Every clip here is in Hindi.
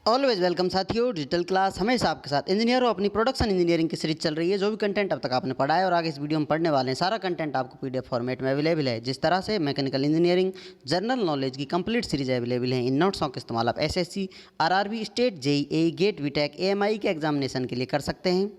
ऑलवेज वेलकम साथियों। डिजिटल क्लास हमेशा आपके साथ। इंजीनियरों, अपनी प्रोडक्शन इंजीनियरिंग की सीरीज चल रही है। जो भी कंटेंट अब तक आपने पढ़ा है और आगे इस वीडियो में पढ़ने वाले हैं, सारा कंटेंट आपको पीडीएफ फॉर्मेट में अवेलेबल है। जिस तरह से मैकेनिकल इंजीनियरिंग जनरल नॉलेज की कंप्लीट सीरीज अवेलेबल है। इन नोट्सों का इस्तेमाल आप SSC, RRB, state, JEE, GATE, BTech, AMI के एग्जामिनेशन के लिए कर सकते हैं।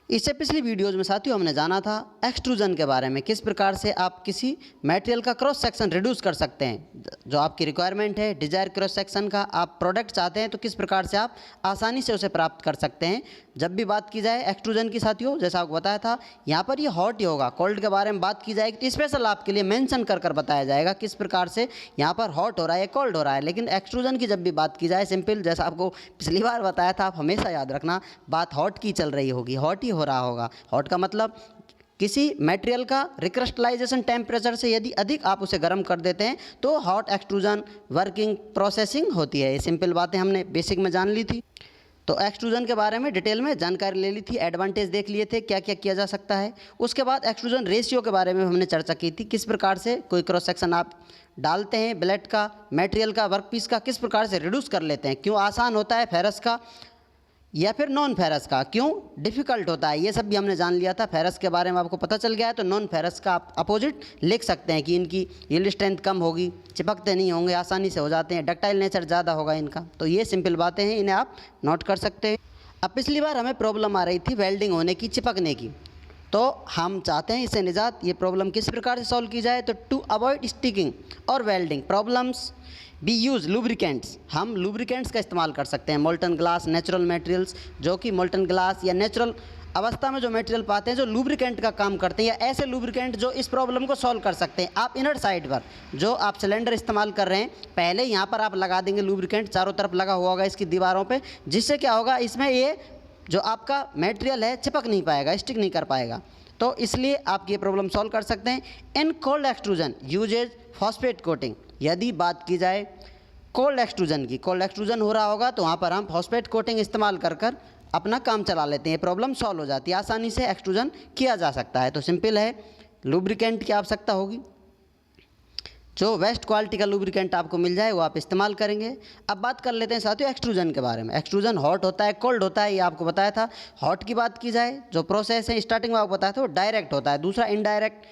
इससे पिछली वीडियोज़ में साथियों हमने जाना था एक्सट्रूजन के बारे में, किस प्रकार से आप किसी मटेरियल का क्रॉस सेक्शन रिड्यूस कर सकते हैं। जो आपकी रिक्वायरमेंट है डिजायर क्रॉस सेक्शन का, आप प्रोडक्ट चाहते हैं तो किस प्रकार से आप आसानी से उसे प्राप्त कर सकते हैं। जब भी बात की जाए एक्सट्रूजन की साथियों, जैसा आपको बताया था, यहाँ पर ये हॉट ही होगा। कोल्ड के बारे में बात की जाएगी तो स्पेशल आपके लिए मेंशन कर कर बताया जाएगा किस प्रकार से यहाँ पर हॉट हो रहा है, कोल्ड हो रहा है। लेकिन एक्सट्रूजन की जब भी बात की जाए, सिंपल, जैसा आपको पिछली बार बताया था, आप हमेशा याद रखना बात हॉट की चल रही होगी, हॉट ही हो रहा होगा। हॉट का मतलब किसी मटेरियल का रिक्रिस्टलाइजेशन टेम्परेचर से यदि अधिक आप उसे गर्म कर देते हैं तो हॉट एक्सट्रूजन वर्किंग प्रोसेसिंग होती है। ये सिंपल बातें हमने बेसिक में जान ली थी। तो एक्सट्रूजन के बारे में डिटेल में जानकारी ले ली थी, एडवांटेज देख लिए थे, क्या क्या किया जा सकता है। उसके बाद एक्सट्रूजन रेशियो के बारे में हमने चर्चा की थी, किस प्रकार से कोई क्रॉस सेक्शन आप डालते हैं, ब्लेड का, मटेरियल का, वर्कपीस का, किस प्रकार से रिड्यूस कर लेते हैं, क्यों आसान होता है फेरस का या फिर नॉन फेरस का, क्यों डिफ़िकल्ट होता है, ये सब भी हमने जान लिया था। फेरस के बारे में आपको पता चल गया है तो नॉन फेरस का आप अपोजिट लिख सकते हैं कि इनकी यील्ड स्ट्रेंथ कम होगी, चिपकते नहीं होंगे, आसानी से हो जाते हैं, डक्टाइल नेचर ज़्यादा होगा इनका। तो ये सिंपल बातें हैं, इन्हें आप नोट कर सकते हैं। अब पिछली बार हमें प्रॉब्लम आ रही थी वेल्डिंग होने की, चिपकने की, तो हम चाहते हैं इससे निजात, ये प्रॉब्लम किस प्रकार से सॉल्व की जाए। तो टू अवॉइड स्टिकिंग और welding problems B use lubricants. हम लुब्रिकेंट्स का इस्तेमाल कर सकते हैं, मोल्टन ग्लास, नेचुरल मटेरियल्स, जो कि मोल्टन ग्लास या नेचुरल अवस्था में जो मटेरियल पाते हैं जो लुब्रिकेंट का काम करते हैं, या ऐसे लुब्रिकेंट जो इस प्रॉब्लम को सॉल्व कर सकते हैं। आप इनर साइड पर जो आप सिलेंडर इस्तेमाल कर रहे हैं, पहले यहाँ पर आप लगा देंगे लुब्रिकेंट, चारों तरफ लगा हुआ होगा इसकी दीवारों पर, जिससे क्या होगा, इसमें ये जो आपका मटेरियल है चिपक नहीं पाएगा, स्टिक नहीं कर पाएगा। तो इसलिए आप ये प्रॉब्लम सॉल्व कर सकते हैं। In cold extrusion uses phosphate coating. यदि बात की जाए कोल्ड एक्सट्रूजन की, कोल्ड एक्सट्रूजन हो रहा होगा तो वहाँ पर हम फॉस्फेट कोटिंग इस्तेमाल कर कर अपना काम चला लेते हैं, प्रॉब्लम सॉल्व हो जाती है, आसानी से एक्सट्रूजन किया जा सकता है। तो सिंपल है, लुब्रिकेंट की आवश्यकता होगी, जो बेस्ट क्वालिटी का लुब्रिकेंट आपको मिल जाए वो आप इस्तेमाल करेंगे। अब बात कर लेते हैं साथियों एक्सट्रूजन के बारे में। एक्सट्रूजन हॉट होता है, कोल्ड होता है, ये आपको बताया था। हॉट की बात की जाए, जो प्रोसेस है स्टार्टिंग में आपको बताया था, वो डायरेक्ट होता है, दूसरा इनडायरेक्ट।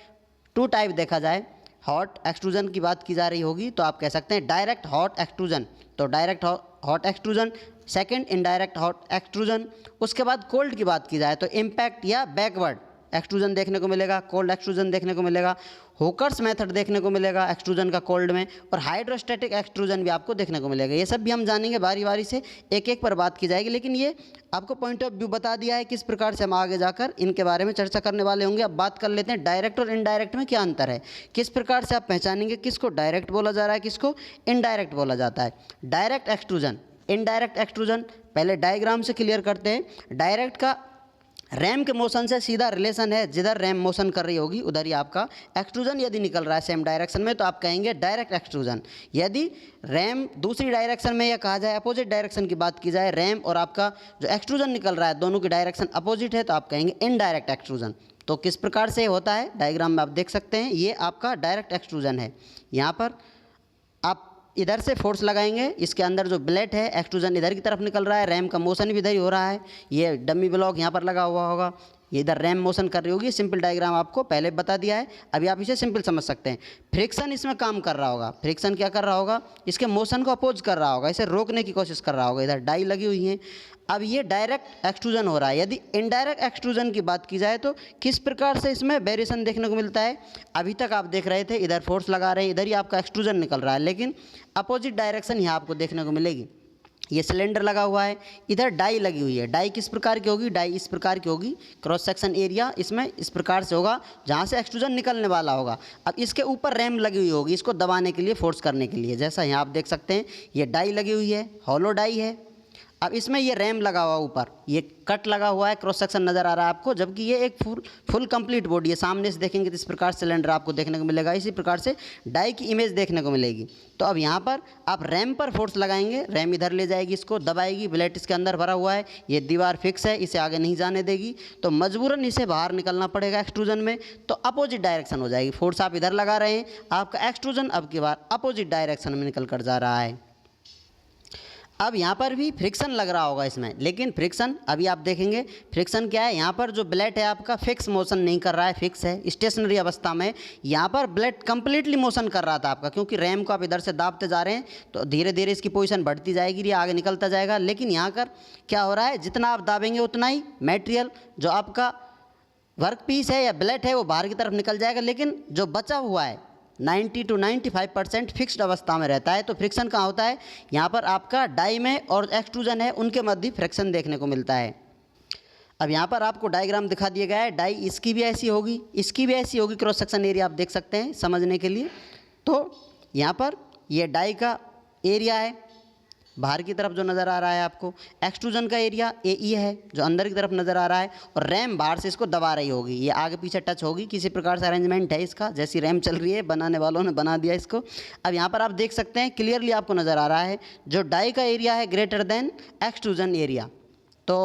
टू टाइप देखा जाए, हॉट एक्सट्रूजन की बात की जा रही होगी तो आप कह सकते हैं डायरेक्ट हॉट एक्सट्रूजन, तो direct hot extrusion. Second indirect hot extrusion. उसके बाद कोल्ड की बात की जाए तो इम्पैक्ट या बैकवर्ड एक्सट्रूजन देखने को मिलेगा, कोल्ड एक्सट्रूजन देखने को मिलेगा, होकर्स मेथड देखने को मिलेगा एक्सट्रूजन का कोल्ड में, और हाइड्रोस्टैटिक एक्सट्रूजन भी आपको देखने को मिलेगा। ये सब भी हम जानेंगे बारी बारी से, एक एक पर बात की जाएगी, लेकिन ये आपको पॉइंट ऑफ व्यू बता दिया है किस प्रकार से हम आगे जाकर इनके बारे में चर्चा करने वाले होंगे। अब बात कर लेते हैं डायरेक्ट और इनडायरेक्ट में क्या अंतर है, किस प्रकार से आप पहचानेंगे किसको डायरेक्ट बोला जा रहा है, किसको इनडायरेक्ट बोला जाता है। डायरेक्ट एक्सट्रूजन, इनडायरेक्ट एक्सट्रूजन, पहले डायग्राम से क्लियर करते हैं। डायरेक्ट का रैम के मोशन से सीधा रिलेशन है, जिधर रैम मोशन कर रही होगी उधर ही आपका एक्सट्रूजन यदि निकल रहा है सेम डायरेक्शन में तो आप कहेंगे डायरेक्ट एक्सट्रूजन। यदि रैम दूसरी डायरेक्शन में, या कहा जाए अपोजिट डायरेक्शन की बात की जाए, रैम और आपका जो एक्सट्रूजन निकल रहा है दोनों की डायरेक्शन अपोजिट है, तो आप कहेंगे इनडायरेक्ट एक्सट्रूजन। तो किस प्रकार से होता है डायग्राम में आप देख सकते हैं, ये आपका डायरेक्ट एक्सट्रूजन है। यहाँ पर आप इधर से फोर्स लगाएंगे, इसके अंदर जो ब्लेड है एक्सट्रूजन इधर की तरफ निकल रहा है, रैम का मोशन भी इधर ही हो रहा है, ये डमी ब्लॉक यहाँ पर लगा हुआ होगा, ये इधर रैम मोशन कर रही होगी। सिंपल डायग्राम आपको पहले बता दिया है, अभी आप इसे सिंपल समझ सकते हैं। फ्रिक्शन इसमें काम कर रहा होगा, फ्रिक्शन क्या कर रहा होगा, इसके मोशन को अपोज कर रहा होगा, इसे रोकने की कोशिश कर रहा होगा, इधर डाई लगी हुई है। अब ये डायरेक्ट एक्सट्रूजन हो रहा है। यदि इनडायरेक्ट एक्सट्रूजन की बात की जाए तो किस प्रकार से इसमें वेरिएशन देखने को मिलता है। अभी तक आप देख रहे थे इधर फोर्स लगा रहे हैं, इधर ही आपका एक्सट्रूजन निकल रहा है, लेकिन अपोजिट डायरेक्शन यहाँ आपको देखने को मिलेगी। ये सिलेंडर लगा हुआ है, इधर डाई लगी हुई है, डाई किस प्रकार की होगी, डाई इस प्रकार की होगी, क्रॉस सेक्शन एरिया इसमें इस प्रकार से होगा जहाँ से एक्सट्रूजन निकलने वाला होगा। अब इसके ऊपर रैम लगी हुई होगी, इसको दबाने के लिए, फोर्स करने के लिए, जैसा यहाँ आप देख सकते हैं ये डाई लगी हुई है, हॉलो डाई है। अब इसमें ये रैम लगा हुआ, ऊपर ये कट लगा हुआ है, क्रॉस सेक्शन नज़र आ रहा है आपको, जबकि ये एक फुल कंप्लीट बॉडी है। सामने से देखेंगे तो इस प्रकार सिलेंडर आपको देखने को मिलेगा, इसी प्रकार से डाई की इमेज देखने को मिलेगी। तो अब यहाँ पर आप रैम पर फोर्स लगाएंगे, रैम इधर ले जाएगी, इसको दबाएगी, ब्लेड इसके अंदर भरा हुआ है, ये दीवार फिक्स है, इसे आगे नहीं जाने देगी, तो मजबूरन इसे बाहर निकलना पड़ेगा एक्सट्रूजन में, तो अपोजिट डायरेक्शन हो जाएगी। फोर्स आप इधर लगा रहे हैं, आपका एक्सट्रूजन अब की बार अपोजिट डायरेक्शन में निकल कर जा रहा है। अब यहाँ पर भी फ्रिक्शन लग रहा होगा इसमें, लेकिन फ्रिक्शन अभी आप देखेंगे फ्रिक्शन क्या है। यहाँ पर जो ब्लेड है आपका फिक्स मोशन नहीं कर रहा है, फिक्स है स्टेशनरी अवस्था में। यहाँ पर ब्लेड कंप्लीटली मोशन कर रहा था आपका, क्योंकि रैम को आप इधर से दाबते जा रहे हैं तो धीरे धीरे इसकी पोजीशन बढ़ती जाएगी, ये आगे निकलता जाएगा। लेकिन यहाँ कर क्या हो रहा है, जितना आप दाबेंगे उतना ही मटेरियल जो आपका वर्क पीस है या ब्लेड है वो बाहर की तरफ निकल जाएगा। लेकिन जो बचा हुआ है 90 to 95% फिक्स्ड अवस्था में रहता है। तो फ्रिक्शन कहाँ होता है, यहाँ पर आपका डाई में और एक्सट्रूजन है उनके मध्य फ्रिक्शन देखने को मिलता है। अब यहाँ पर आपको डायग्राम दिखा दिया गया है, डाई इसकी भी ऐसी होगी, इसकी भी ऐसी होगी, क्रॉस सेक्शन एरिया आप देख सकते हैं समझने के लिए। तो यहाँ पर ये डाई का एरिया है बाहर की तरफ जो नज़र आ रहा है आपको, एक्सट्रूजन का एरिया AE है जो अंदर की तरफ नज़र आ रहा है, और रैम बाहर से इसको दबा रही होगी, ये आगे पीछे टच होगी, किसी प्रकार से अरेंजमेंट है इसका, जैसी रैम चल रही है बनाने वालों ने बना दिया इसको। अब यहाँ पर आप देख सकते हैं क्लियरली आपको नज़र आ रहा है जो डाई का एरिया है ग्रेटर देन एक्सट्रूजन एरिया। तो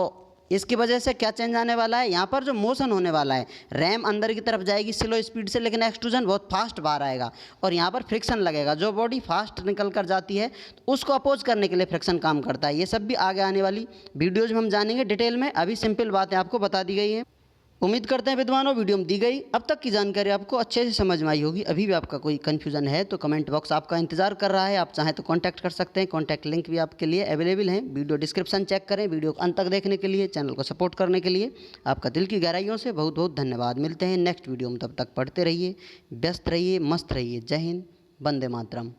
इसकी वजह से क्या चेंज आने वाला है, यहाँ पर जो मोशन होने वाला है, रैम अंदर की तरफ जाएगी स्लो स्पीड से, लेकिन एक्सट्रूजन बहुत फास्ट बाहर आएगा और यहाँ पर फ्रिक्शन लगेगा। जो बॉडी फास्ट निकल कर जाती है तो उसको अपोज करने के लिए फ्रिक्शन काम करता है। ये सब भी आगे आने वाली वीडियोज में हम जानेंगे डिटेल में, अभी सिंपल बातें आपको बता दी गई हैं। उम्मीद करते हैं विद्वानों वीडियो में दी गई अब तक की जानकारी आपको अच्छे से समझ में आई होगी। अभी भी आपका कोई कन्फ्यूज़न है तो कमेंट बॉक्स आपका इंतजार कर रहा है, आप चाहें तो कांटेक्ट कर सकते हैं, कांटेक्ट लिंक भी आपके लिए अवेलेबल है। वीडियो डिस्क्रिप्शन चेक करें। वीडियो को अंत तक देखने के लिए, चैनल को सपोर्ट करने के लिए आपका दिल की गहराइयों से बहुत बहुत धन्यवाद। मिलते हैं नेक्स्ट वीडियो में, तब तक पढ़ते रहिए, व्यस्त रहिए, मस्त रहिए। जय हिंद, वंदे मातरम।